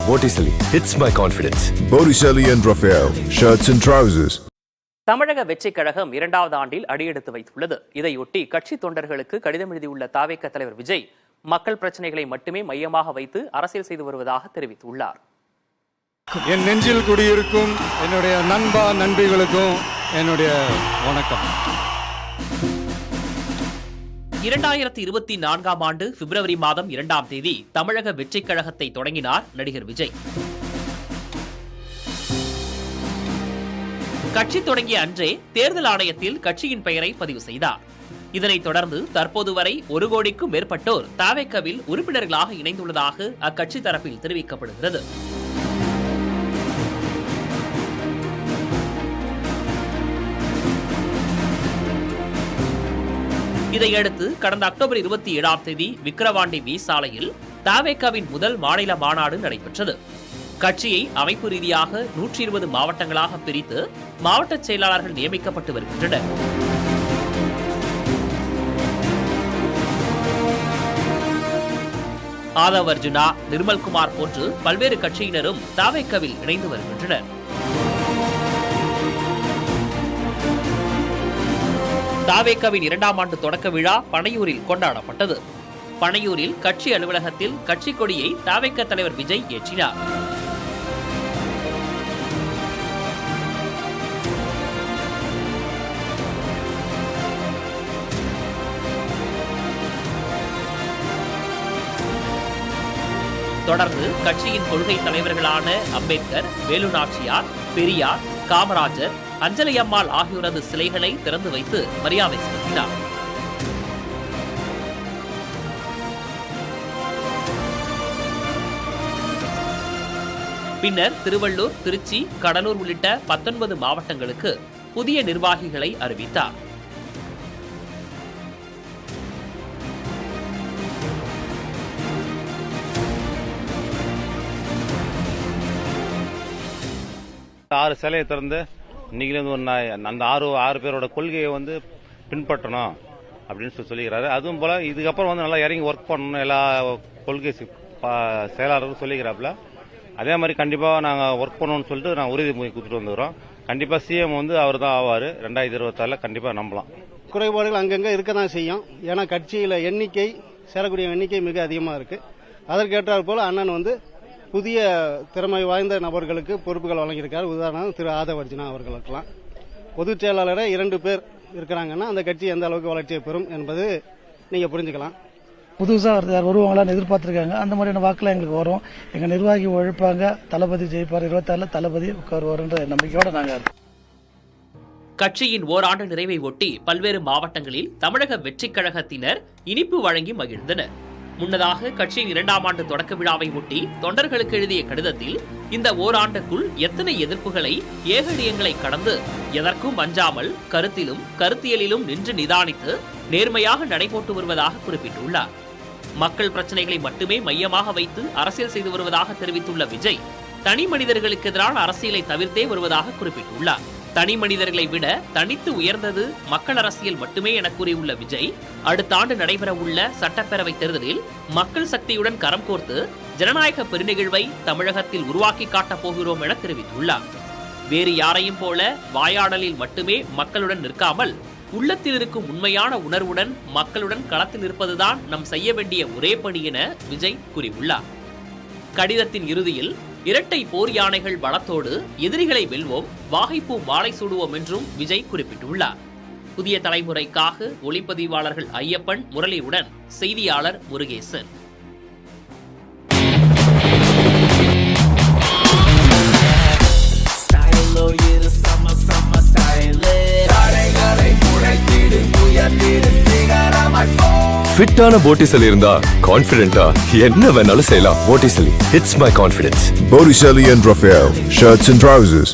Botticelli, it's my confidence. Botticelli and Raphael, shirts and trousers. தமிழக வெற்றிக் கழகம் 2வது ஆண்டில் அடியெடுத்து வைத்துள்ளது. இதையொட்டி கட்சி தொண்டர்களுக்கு கடிதம் எழுதியுள்ள தவேக தலைவர் விஜய் மக்கள் பிரச்சனைகளை மட்டுமே மையமாக வைத்து அரசியல் செய்து வருவதாக தெரிவித்துள்ளார். என் நெஞ்சில் குடியிருக்கும் என்னுடைய நண்பா நண்பிகளுக்கும் என்னுடைய வணக்கம். 2024ஆம் ஆண்டு பிப்ரவரி மாதம் 2ஆம் தேதி தமிழக வெற்றிக் கழகத்தை தொடங்கினார் நடிகர் விஜய். கட்சி தொடங்கிய அன்றே தேர்தல் ஆணையத்தில் கட்சியின் பெயரை பதிவு செய்தார். இதனைத் தொடர்ந்து தற்போது வரை 1 கோடிக்கும் மேற்பட்டோர் தவேகவில் உறுப்பினர்களாக இணைந்துள்ளதாக அக்கட்சி தரப்பில் தெரிவிக்கப்படுகிறது. இதையடுத்து கடந்த அக்டோபர் 27ஆம் தேதி விக்கிரவாண்டி வி சாலையில் தவேகவின் முதல் மாநில மாநாடு நடைபெற்றது. கட்சியை அமைப்பு ரீதியாக 120 மாவட்டங்களாக பிரித்து மாவட்ட செயலாளர்கள் நியமிக்கப்பட்டு வருகின்றனர். ஆதவ் அர்ஜுனா, நிர்மல்குமார் போன்று பல்வேறு கட்சியினரும் தவேகவில் இணைந்து வருகின்றனர். தவேகவின் 2ஆம் ஆண்டு தொடக்க விழா பனையூரில் கொண்டாடப்பட்டது. பனையூரில் கட்சி அலுவலகத்தில் கட்சி கொடியை தவேக தலைவர் விஜய் ஏற்றினார். தொடர்ந்து கட்சியின் கொள்கை தலைவர்களான அம்பேத்கர், வேலு நாச்சியார், பெரியார், காமராஜர், அஞ்சலி அம்மாள் ஆகியோரது சிலைகளை திறந்து வைத்து மரியாதை செலுத்தினார். பின்னர் திருவள்ளூர், திருச்சி, கடலூர் உள்ளிட்ட 19 மாவட்டங்களுக்கு புதிய நிர்வாகிகளை அறிவித்தார். ஆறு சிலையை திறந்து இன்னைக்கு அந்த ஆறு பேரோட கொள்கையை பின்பற்றணும் அப்படின்னு சொல்லிக்கிறாரு. அதுவும் போல இதுக்கப்புறம் நல்லா இறங்கி ஒர்க் பண்ணணும் எல்லா கொள்கை செயலாளரும் சொல்லிக்கிறாப்புல. அதே மாதிரி கண்டிப்பா நாங்க ஒர்க் பண்ணணும்னு சொல்லிட்டு நாங்கள் உறுதிமொழி கொடுத்துட்டு வந்துக்கிறோம். கண்டிப்பா சிஎம் அவர் தான் ஆவாரு. 2026 கண்டிப்பா நம்பலாம். குறைபாடுகள் அங்கங்க இருக்க தான் செய்யும். ஏன்னா கட்சியில சேரக்கூடிய எண்ணிக்கை மிக அதிகமா இருக்கு. அதற்கேற்றாற் போல அண்ணன் புதிய திறமை வாய்ந்த நபர்களுக்கு பொறுப்புகள் வழங்கியிருக்கார். உதாரணம் திரு ஆதவ் அர்ஜுனா அவர்களுக்கெல்லாம் பொதுச் செயலாளரை 2 பேர் இருக்கிறாங்கன்னா அந்த கட்சி எந்த அளவுக்கு வளர்ச்சியை பெறும் என்பது நீங்க புரிஞ்சுக்கலாம். புதுசா வருவாங்களான்னு எதிர்பார்த்திருக்காங்க. அந்த மாதிரியான வாக்குலாம் எங்களுக்கு வரும். எங்க நிர்வாகி உழைப்பாங்க. தளபதி ஜெயிப்பார். 26 தளபதி உட்காருவார்ன்ற நம்பிக்கையோட நாங்க. கட்சியின் ஓராண்டு நிறைவை ஒட்டி பல்வேறு மாவட்டங்களில் தமிழக வெற்றிக் கழகத்தினர் இனிப்பு வழங்கி மகிழ்ந்தனர். முன்னதாக கட்சியின் 2ஆம் ஆண்டு தொடக்க விழாவை ஒட்டி தொண்டர்களுக்கு எழுதிய கடிதத்தில் இந்த ஓராண்டுக்குள் எத்தனை எதிர்ப்புகளை ஏகடியங்களை கடந்து எதற்கும் அஞ்சாமல் கருத்திலும் கருத்தியலிலும் நின்று நிதானித்து நேர்மையாக நடைபோட்டு வருவதாக குறிப்பிட்டுள்ளார். மக்கள் பிரச்சனைகளை மட்டுமே மையமாக வைத்து அரசியல் செய்து வருவதாக தெரிவித்துள்ள விஜய் தனி மனிதர்களுக்கு எதிரான அரசியலை தவிர்த்தே வருவதாக குறிப்பிட்டுள்ளார். தனி மனிதர்களை விட தனித்து உயர்ந்தது மக்கள் அரசியல் மட்டுமே என கூறியுள்ள விஜய் அடுத்த ஆண்டு நடைபெற உள்ள சட்டப்பேரவை தேர்தலில் மக்கள் சக்தியுடன் கரம் கோர்த்து ஜனநாயக பெருநிகழ்வை தமிழகத்தில் உருவாக்கி காட்டப் போகிறோம் என தெரிவித்துள்ளார். வேறு யாரையும் போல வாயாடலில் மட்டுமே மக்களுடன் நிற்காமல் உள்ளத்தில் இருக்கும் உண்மையான உணர்வுடன் மக்களுடன் களத்தில் நிற்பதுதான் நம் செய்ய வேண்டிய ஒரே பணி என விஜய் கூறியுள்ளார். கடிதத்தின் இறுதியில் இரட்டை போர் யானைகள் பலத்தோடு எதிரிகளை வெல்வோம், வாகைப்பூ மாலை சூடுவோம் என்றும் விஜய் குறிப்பிட்டுள்ளார். புதிய தலைமுறைக்காக ஒளிப்பதிவாளர்கள் ஐயப்பன், முரளியுடன் செய்தியாளர் முருகேசன். ஃபிட்டான Botticelli இருந்தா கான்ஃபிடென்ட்டா என்ன வேணாலும் செய்யலாம். Botticelli, it's my confidence. Botticelli and Raphael, shirts and trousers.